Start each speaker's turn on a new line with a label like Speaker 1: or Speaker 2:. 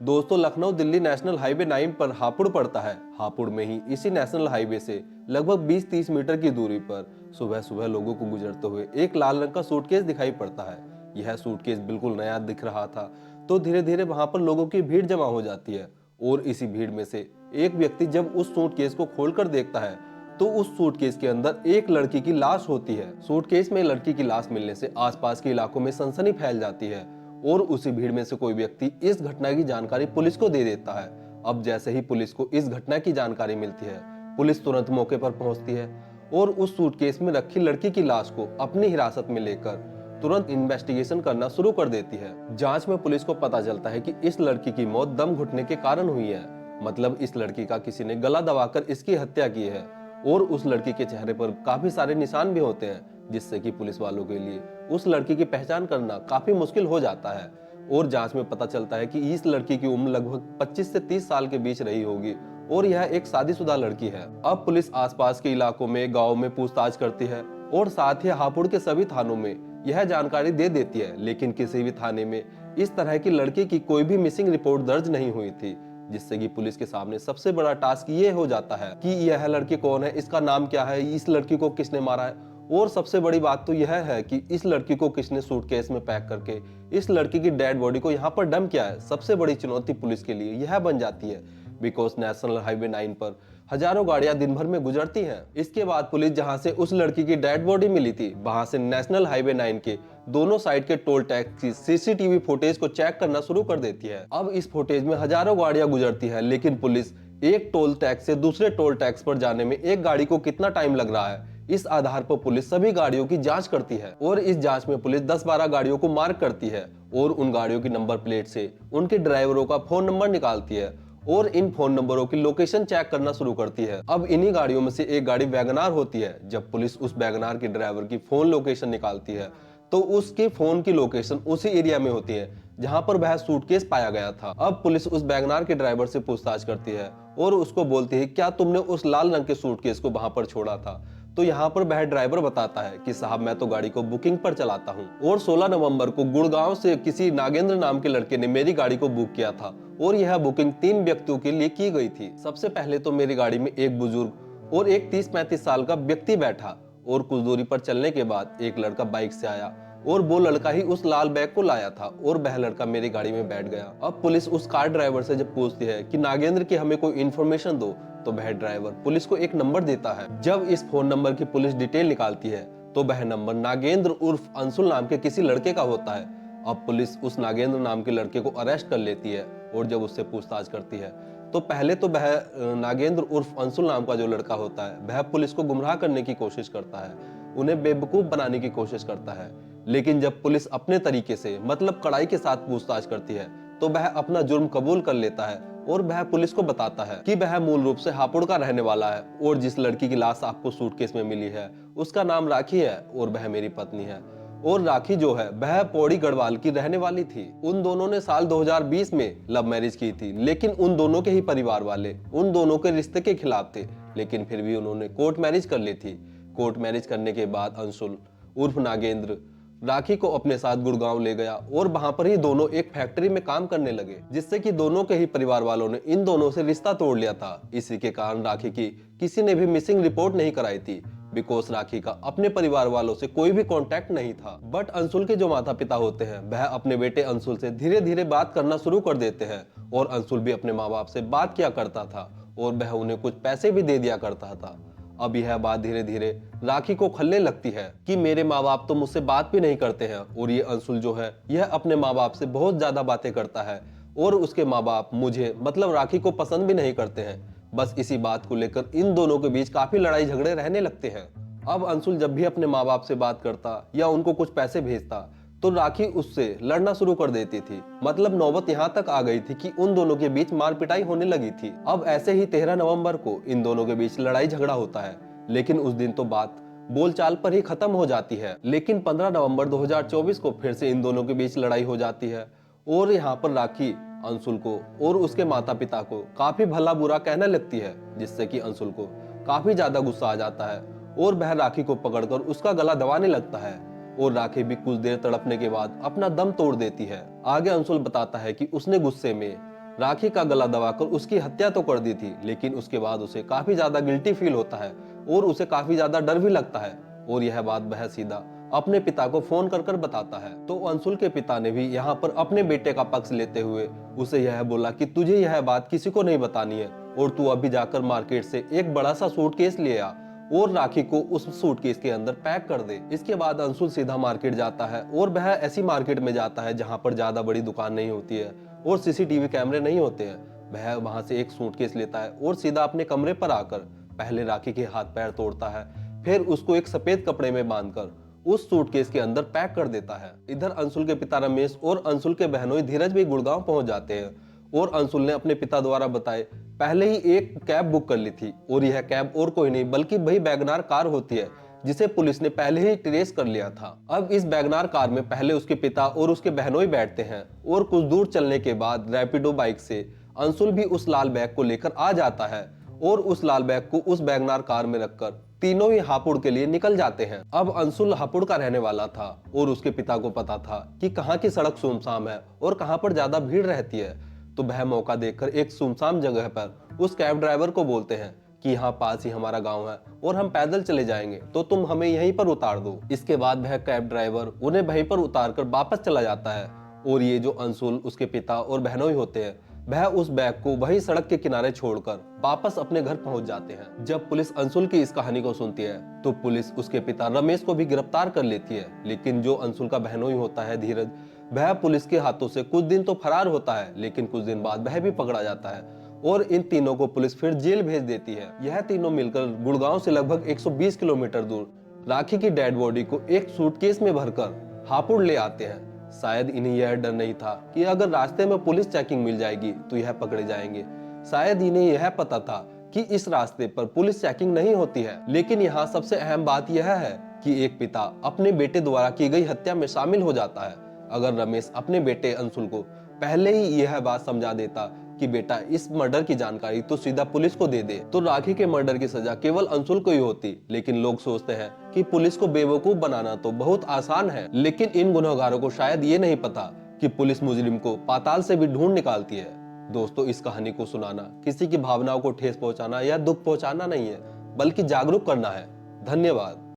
Speaker 1: दोस्तों, Lucknow Delhi national highway 9 पर हापुड़ पड़ता है। हापुड़ में ही इसी नेशनल हाईवे से लगभग 20-30 मीटर की दूरी पर सुबह सुबह लोगों को गुजरते हुए एक लाल रंग का सूटकेस दिखाई पड़ता है। यह सूटकेस बिल्कुल नया दिख रहा था, तो धीरे धीरे वहां पर लोगों की भीड़ जमा हो जाती है। और इसी भीड़ में से एक व्यक्ति जब उस सूटकेस को खोलकर देखता है तो उस सूटकेस के अंदर एक लड़की की लाश होती है। सूटकेस में लड़की की लाश मिलने से आसपास के इलाकों में सनसनी फैल जाती है और उसी भीड़ में से कोई व्यक्ति इस घटना की जानकारी पुलिस को दे देता है। अब जैसे ही पुलिस को इस घटना की जानकारी मिलती है, पुलिस तुरंत मौके पर पहुंचती है और उस सूटकेस में रखी लड़की की लाश को अपनी हिरासत में लेकर तुरंत इन्वेस्टिगेशन करना शुरू कर देती है। जांच में पुलिस को पता चलता है कि इस लड़की की मौत दम घुटने के कारण हुई है। मतलब इस लड़की का किसी ने गला दबाकर इसकी हत्या की है और उस लड़की के चेहरे पर काफी सारे निशान भी होते हैं, जिससे कि पुलिस वालों के लिए उस लड़की की पहचान करना काफी मुश्किल हो जाता है। और जांच में पता चलता है कि इस लड़की की उम्र लगभग 25 से 30 साल के बीच रही होगी और यह एक शादीशुदा लड़की है। अब पुलिस आसपास के इलाकों में, गाँव में पूछताछ करती है और साथ ही हापुड़ के सभी थानों में यह जानकारी दे देती है, लेकिन किसी भी थाने में इस तरह की लड़की की कोई भी मिसिंग रिपोर्ट दर्ज नहीं हुई थी। जिससे कि पुलिस के सामने सबसे बड़ा टास्क ये हो जाता है कि यह लड़की कौन है, इसका नाम क्या है, इस लड़की को किसने मारा है और सबसे बड़ी बात तो यह है कि इस लड़की को किसने सूटकेस में पैक करके इस लड़की की डेड बॉडी को यहाँ पर डंप किया है। सबसे बड़ी चुनौती पुलिस के लिए यह बन जाती है, बिकॉज नेशनल हाईवे 9 पर हजारों गाड़ियां दिन भर में गुजरती हैं। इसके बाद पुलिस जहां से उस लड़की की डेड बॉडी मिली थी, वहां से नेशनल हाईवे 9 के दोनों साइड के टोल टैक्स की सीसीटीवी फुटेज को चेक करना शुरू कर देती है। अब इस फुटेज में हजारों गाड़ियां गुजरती है, लेकिन पुलिस एक टोल टैक्स से दूसरे टोल टैक्स पर जाने में एक गाड़ी को कितना टाइम लग रहा है, इस आधार पर पुलिस सभी गाड़ियों की जांच करती है। और इस जांच में पुलिस 10-12 गाड़ियों को मार्क करती है और उन गाड़ियों की नंबर प्लेट से उनके ड्राइवरों का फोन नंबर निकालती है और इन फोन नंबरों की लोकेशन चेक करना शुरू करती है। अब इन्हीं गाड़ियों में से एक गाड़ी वैगनार होती है। जब पुलिस उस वैगनार के ड्राइवर की फोन लोकेशन निकालती है तो उसके फोन की लोकेशन उसी एरिया में होती है जहां पर वह सूटकेस पाया गया था। अब पुलिस उस वैगनार के ड्राइवर से पूछताछ करती है और उसको बोलती है, क्या तुमने उस लाल रंग के सूटकेस को वहां पर छोड़ा था? तो यहाँ पर वह ड्राइवर बताता है कि साहब, मैं तो गाड़ी को बुकिंग पर चलाता हूँ और 16 नवंबर को गुड़गांव से किसी नागेंद्र नाम के लड़के ने मेरी गाड़ी को बुक किया था और यह बुकिंग 3 व्यक्तियों के लिए की गई थी। सबसे पहले तो मेरी गाड़ी में एक बुजुर्ग और एक 30-35 साल का व्यक्ति बैठा और कुछ दूरी पर चलने के बाद एक लड़का बाइक से आया और वो लड़का ही उस लाल बैग को लाया था और वह लड़का मेरी गाड़ी में बैठ गया। अब पुलिस उस कार ड्राइवर से जब पूछती है कि नागेंद्र की हमें कोई इन्फॉर्मेशन दो, तो वह ड्राइवर पुलिस को एक नंबर देता है। जब इस फोन नंबर की पुलिस डिटेल निकालती है तो वह नंबर नागेंद्र उर्फ अंशुल नाम के किसी लड़के का होता है। अब पुलिस उस नागेंद्र नाम के लड़के को अरेस्ट कर लेती है और जब उससे पूछताछ करती है तो पहले तो वह नागेंद्र उर्फ अंशुल नाम का जो लड़का होता है वह पुलिस को गुमराह करने की कोशिश करता है, उन्हें बेवकूफ बनाने की कोशिश करता है। लेकिन जब पुलिस अपने तरीके से, मतलब कड़ाई के साथ पूछताछ करती है तो वह अपना जुर्म कबूल कर लेता है और वह पुलिस को बताता है कि वह मूल रूप से हापुड़ का रहने वाला है और जिस लड़की की लाश आपको सूटकेस में मिली है उसका नाम राखी है और वह मेरी पत्नी है। और राखी जो है वह पौड़ी गढ़वाल की रहने वाली थी। उन दोनों ने साल 2020 में लव मैरिज की थी, लेकिन उन दोनों के ही परिवार वाले उन दोनों के रिश्ते के खिलाफ थे, लेकिन फिर भी उन्होंने कोर्ट मैरिज कर ली थी। कोर्ट मैरिज करने के बाद अंशुल उर्फ नागेंद्र राखी को अपने साथ गुड़गांव ले गया और वहां पर ही दोनों एक फैक्ट्री में काम करने लगे, जिससे कि दोनों के ही परिवार वालों ने इन दोनों से रिश्ता तोड़ लिया था। इसी के कारण राखी की किसी ने भी मिसिंग रिपोर्ट नहीं कराई थी, बिकॉज राखी का अपने परिवार वालों से कोई भी कांटेक्ट नहीं था। बट अंशुल के जो माता पिता होते हैं वह अपने बेटे अंशुल से धीरे धीरे बात करना शुरू कर देते हैं और अंशुल भी अपने माँ बाप से बात किया करता था और वह उन्हें कुछ पैसे भी दे दिया करता था। अब यह बात धीरे धीरे राखी को खलने लगती है कि मेरे माँ बाप तो मुझसे बात भी नहीं करते हैं और ये अंशुल जो है यह अपने माँ बाप से बहुत ज्यादा बातें करता है और उसके माँ बाप मुझे, मतलब राखी को पसंद भी नहीं करते हैं। बस इसी बात को लेकर इन दोनों के बीच काफी लड़ाई झगड़े रहने लगते हैं। अब अंशुल जब भी अपने माँ बाप से बात करता या उनको कुछ पैसे भेजता तो राखी उससे लड़ना शुरू कर देती थी। मतलब नौबत यहाँ तक आ गई थी कि उन दोनों के बीच मार पिटाई होने लगी थी। अब ऐसे ही 13 नवंबर को इन दोनों के बीच लड़ाई झगड़ा होता है, लेकिन उस दिन तो बात बोलचाल पर ही खत्म हो जाती है। लेकिन 15 नवंबर 2024 को फिर से इन दोनों के बीच लड़ाई हो जाती है और यहाँ पर राखी अंशुल को और उसके माता पिता को काफी भला बुरा कहने लगती है, जिससे कि अंशुल को काफी ज्यादा गुस्सा आ जाता है और वह राखी को पकड़कर उसका गला दबाने लगता है और राखी भी कुछ देर तड़पने के बाद अपना दम तोड़ देती है। आगे अंशुल बताता है कि उसने गुस्से में राखी का गला दबाकर उसकी हत्या तो कर दी थी, लेकिन उसके बाद उसे काफी ज्यादा गिल्टी फील होता है और उसे काफी ज्यादा डर भी लगता है और यह बात वह सीधा अपने पिता को फोन कर कर बताता है। तो अंशुल के पिता ने भी यहाँ पर अपने बेटे का पक्ष लेते हुए उसे यह बोला कि तुझे यह बात किसी को नहीं बतानी है और तू अभी जाकर मार्केट से एक बड़ा सा सूटकेस ले आ और राखी को उस सूटकेस के अंदर पैक कर दे। इसके बाद अंशुल सीधा मार्केट जाता है और वह ऐसी मार्केट में जाता है जहाँ पर ज्यादा बड़ी दुकान नहीं होती है और सीसीटीवी कैमरे नहीं होते हैं। वह वहां से एक सूटकेस लेता है और सीधा अपने कमरे पर आकर पहले राखी के हाथ पैर तोड़ता है, फिर उसको एक सफेद कपड़े में बांधकर उस सूटकेस के अंदर पैक कर देता है। इधर अंशुल के पिता रमेश और अंशुल के बहनोई धीरज भी गुड़गांव पहुंच जाते हैं और अंशुल ने अपने पिता द्वारा बताए पहले ही एक कैब बुक कर ली थी और यह कैब और कोई नहीं बल्कि वही वैगनार कार होती है जिसे पुलिस ने पहले ही ट्रेस कर लिया था। अब इस वैगनार कार में पहले उसके पिता और उसके बहनोई बैठते हैं और कुछ दूर चलने के बाद रैपिडो बाइक से अंशुल भी उस लाल बैग को लेकर आ जाता है और उस लाल बैग को उस वैगनार कार में रखकर तीनों ही हापुड़ के लिए निकल जाते हैं। अब अंशुल हापुड़ का रहने वाला था और उसके पिता को पता था कि कहाँ की सड़क सुनसान है और कहाँ पर ज्यादा भीड़ रहती है, तो वह मौका देखकर एक सुनसान जगह पर उस कैब ड्राइवर को बोलते हैं कि यहाँ पास ही हमारा गांव है और हम पैदल चले जाएंगे, तो तुम हमें यहीं पर उतार दो। इसके बाद वह कैब ड्राइवर उन्हें वहीं पर उतार कर वापस चला जाता है और ये जो अंशुल, उसके पिता और बहनोई होते हैं वह उस बैग को वही सड़क के किनारे छोड़कर वापस अपने घर पहुंच जाते हैं। जब पुलिस अंशुल की इस कहानी को सुनती है तो पुलिस उसके पिता रमेश को भी गिरफ्तार कर लेती है, लेकिन जो अंशुल का बहनोई होता है धीरज, वह पुलिस के हाथों से कुछ दिन तो फरार होता है, लेकिन कुछ दिन बाद वह भी पकड़ा जाता है और इन तीनों को पुलिस फिर जेल भेज देती है। यह तीनों मिलकर गुड़गांव से लगभग 120 किलोमीटर दूर राखी की डेड बॉडी को एक सूटकेस में भरकर हापुड़ ले आते हैं। शायद इन्हें यह डर नहीं था कि अगर रास्ते में पुलिस चेकिंग मिल जाएगी तो यह पकड़े जाएंगे। शायद इन्हें यह पता था कि इस रास्ते पर पुलिस चेकिंग नहीं होती है। लेकिन यहाँ सबसे अहम बात यह है कि एक पिता अपने बेटे द्वारा की गई हत्या में शामिल हो जाता है। अगर रमेश अपने बेटे अंशुल को पहले ही यह बात समझा देता कि बेटा इस मर्डर की जानकारी तो सीधा पुलिस को दे दे, तो राखी के मर्डर की सजा केवल अंशुल को ही होती। लेकिन लोग सोचते हैं कि पुलिस को बेवकूफ बनाना तो बहुत आसान है, लेकिन इन गुनहगारों को शायद ये नहीं पता कि पुलिस मुजरिम को पाताल से भी ढूंढ निकालती है। दोस्तों, इस कहानी को सुनाना किसी की भावनाओं को ठेस पहुंचाना या दुख पहुंचाना नहीं है, बल्कि जागरूक करना है। धन्यवाद।